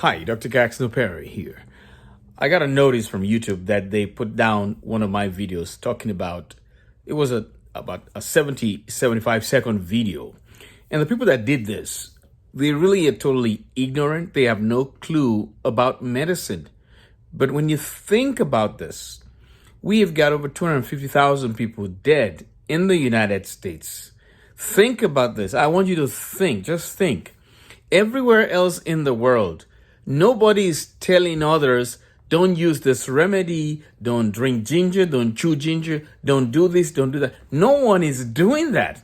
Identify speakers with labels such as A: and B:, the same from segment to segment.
A: Hi, Dr. Gaxno Perry here. I got a notice from YouTube that they put down one of my videos talking about, it was about a 75-second video. And the people that did this, they really are totally ignorant. They have no clue about medicine. But when you think about this, we have got over 250,000 people dead in the United States. Think about this. I want you to think, just think. Everywhere else in the world, nobody is telling others, don't use this remedy, don't drink ginger, don't chew ginger, don't do this, don't do that. No one is doing that.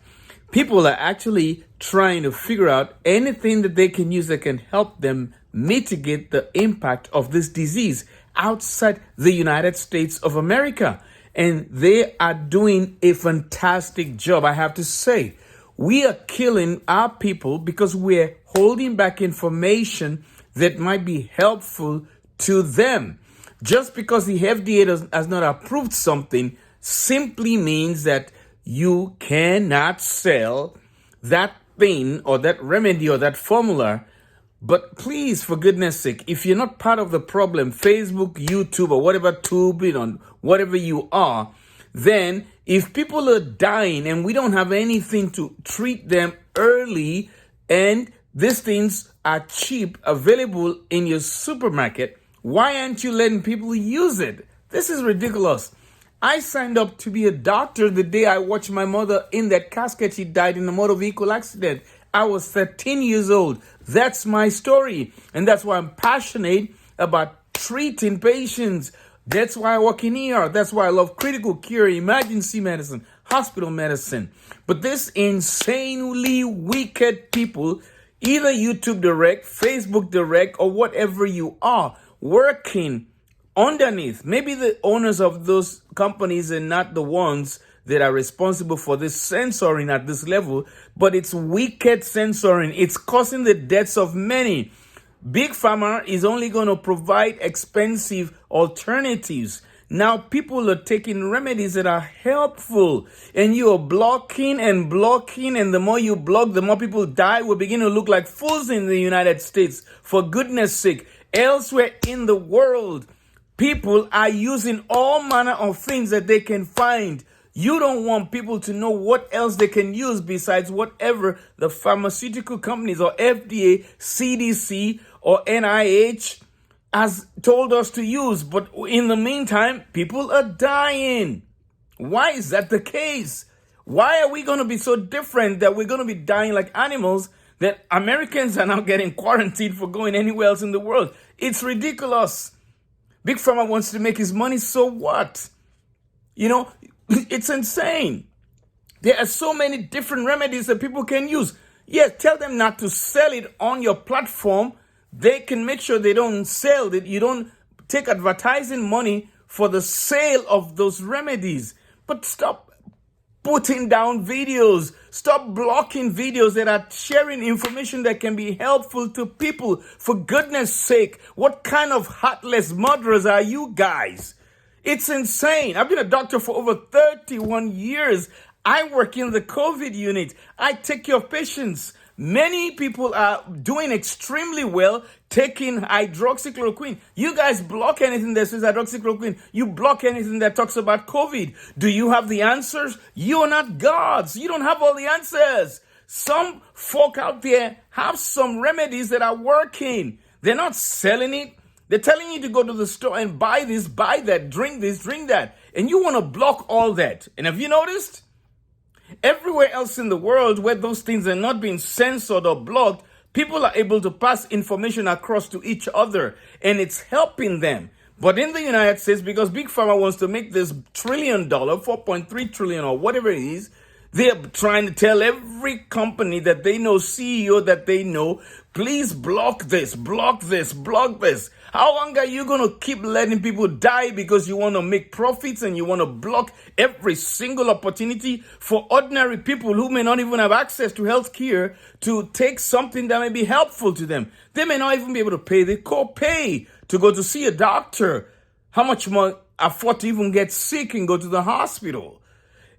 A: People are actually trying to figure out anything that they can use that can help them mitigate the impact of this disease outside the United States of America. And they are doing a fantastic job, I have to say. We are killing our people because we're holding back information that might be helpful to them. Just because the FDA has not approved something simply means that you cannot sell that thing or that remedy or that formula. But please, for goodness sake, if you're not part of the problem, Facebook, YouTube, or whatever tubing on whatever you are, then if people are dying and we don't have anything to treat them early and these things are cheap, available in your supermarket, why aren't you letting people use it? This is ridiculous. I signed up to be a doctor the day I watched my mother in that casket. She died in a motor vehicle accident. I was 13 years old. That's my story. And that's why I'm passionate about treating patients. That's why I work in ER. That's why I love critical care, emergency medicine, hospital medicine. But this insanely wicked people, either YouTube direct, Facebook direct, or whatever you are, working underneath. Maybe the owners of those companies are not the ones that are responsible for this censoring at this level, but it's wicked censoring. It's causing the deaths of many. Big Pharma is only going to provide expensive alternatives. Now people are taking remedies that are helpful, and you are blocking, and the more you block, the more people die. We begin to look like fools in the United States. For goodness sake, elsewhere in the world, people are using all manner of things that they can find. You don't want people to know what else they can use besides whatever the pharmaceutical companies or FDA, CDC, or NIH has told us to use. But in the meantime, people are dying. Why is that the case? Why are we going to be so different that we're going to be dying like animals, that Americans are now getting quarantined for going anywhere else in the world? It's ridiculous. Big Pharma wants to make his money, so what? You know, it's insane. There are so many different remedies that people can use. Yeah, tell them not to sell it on your platform. They can make sure they don't sell it. You don't take advertising money for the sale of those remedies. But stop putting down videos. Stop blocking videos that are sharing information that can be helpful to people. For goodness sake, what kind of heartless murderers are you guys? It's insane. I've been a doctor for over 31 years. I work in the COVID unit. I take care of patients. Many people are doing extremely well taking hydroxychloroquine. You guys block anything that says hydroxychloroquine. You block anything that talks about COVID. Do you have the answers? You are not gods. You don't have all the answers. Some folk out there have some remedies that are working. They're not selling it. They're telling you to go to the store and buy this, buy that, drink this, drink that. And you want to block all that. And have you noticed? Everywhere else in the world where those things are not being censored or blocked, people are able to pass information across to each other, and it's helping them. But in the United States, because Big Pharma wants to make this $1 trillion, 4.3 trillion or whatever it is, they're trying to tell every company that they know, CEO that they know, please block this, block this, block this. How long are you going to keep letting people die because you want to make profits and you want to block every single opportunity for ordinary people who may not even have access to health care to take something that may be helpful to them? They may not even be able to pay the copay to go to see a doctor. How much more afford to even get sick and go to the hospital?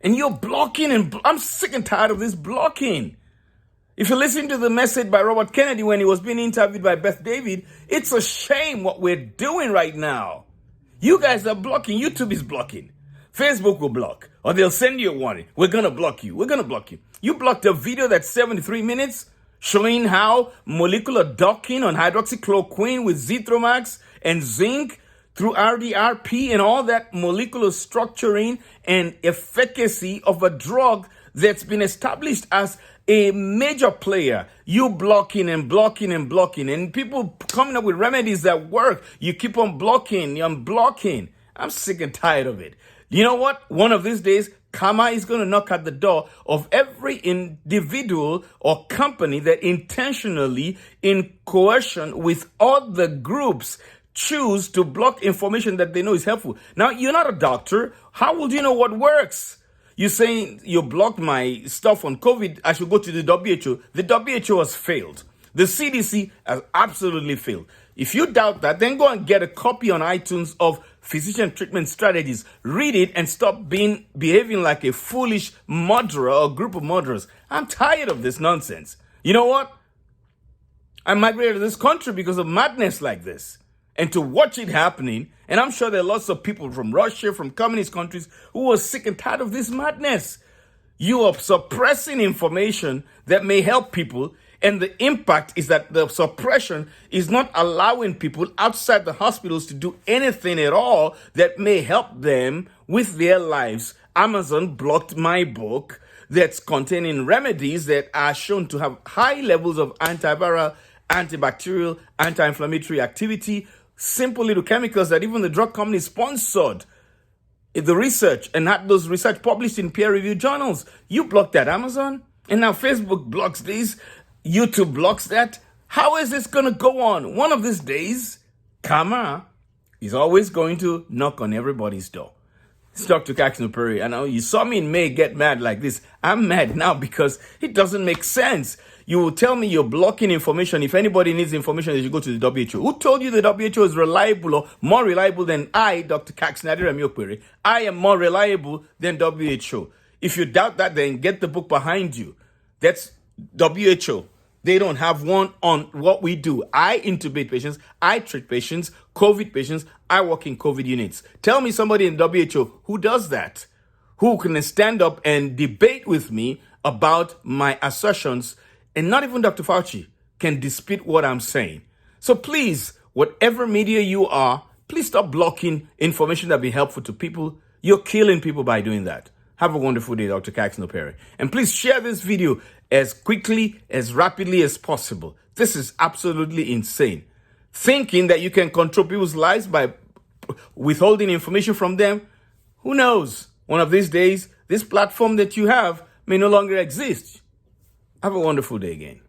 A: And you're blocking, and I'm sick and tired of this blocking. If you listen to the message by Robert Kennedy when he was being interviewed by Beth David, it's a shame what we're doing right now. You guys are blocking. YouTube is blocking. Facebook will block. Or they'll send you a warning. We're going to block you. We're going to block you. You blocked a video that's 73 minutes showing how molecular docking on hydroxychloroquine with Zithromax and zinc through RDRP and all that molecular structuring and efficacy of a drug that's been established as a major player. You blocking and blocking and blocking, and people coming up with remedies that work. You keep on blocking and blocking. I'm sick and tired of it. You know what? One of these days, karma is going to knock at the door of every individual or company that intentionally, in coercion with other groups, choose to block information that they know is helpful. Now, you're not a doctor. How would you know what works? You're saying you blocked my stuff on COVID, I should go to the WHO. The WHO has failed. The CDC has absolutely failed. If you doubt that, then go and get a copy on iTunes of Physician Treatment Strategies. Read it and stop behaving like a foolish murderer or group of murderers. I'm tired of this nonsense. You know what? I migrated to this country because of madness like this. And to watch it happening, and I'm sure there are lots of people from Russia, from communist countries, who are sick and tired of this madness. You are suppressing information that may help people, and the impact is that the suppression is not allowing people outside the hospitals to do anything at all that may help them with their lives. Amazon blocked my book that's containing remedies that are shown to have high levels of antiviral, antibacterial, anti-inflammatory activity, simple little chemicals that even the drug company sponsored the research and had those research published in peer-reviewed journals. You blocked that, Amazon, and now Facebook blocks these. YouTube blocks that. How is this going to go on? One of these days, karma is always going to knock on everybody's door. It's Dr. Kaxino Perry. I know you saw me in May get mad like this. I'm mad now because it doesn't make sense. You will tell me you're blocking information. If anybody needs information, they should go to the WHO. Who told you the WHO is reliable or more reliable than I, Dr. Kaxino? I am more reliable than WHO. If you doubt that, then get the book behind you. That's WHO. They don't have one on what we do. I intubate patients. I treat patients, COVID patients. I work in COVID units. Tell me somebody in WHO who does that, who can stand up and debate with me about my assertions, and not even Dr. Fauci can dispute what I'm saying. So please, whatever media you are, please stop blocking information that be helpful to people. You're killing people by doing that. Have a wonderful day, Dr. Kaxino Perry. And please share this video as quickly, as rapidly as possible. This is absolutely insane. Thinking that you can control people's lives by withholding information from them, who knows? One of these days, this platform that you have may no longer exist. Have a wonderful day again.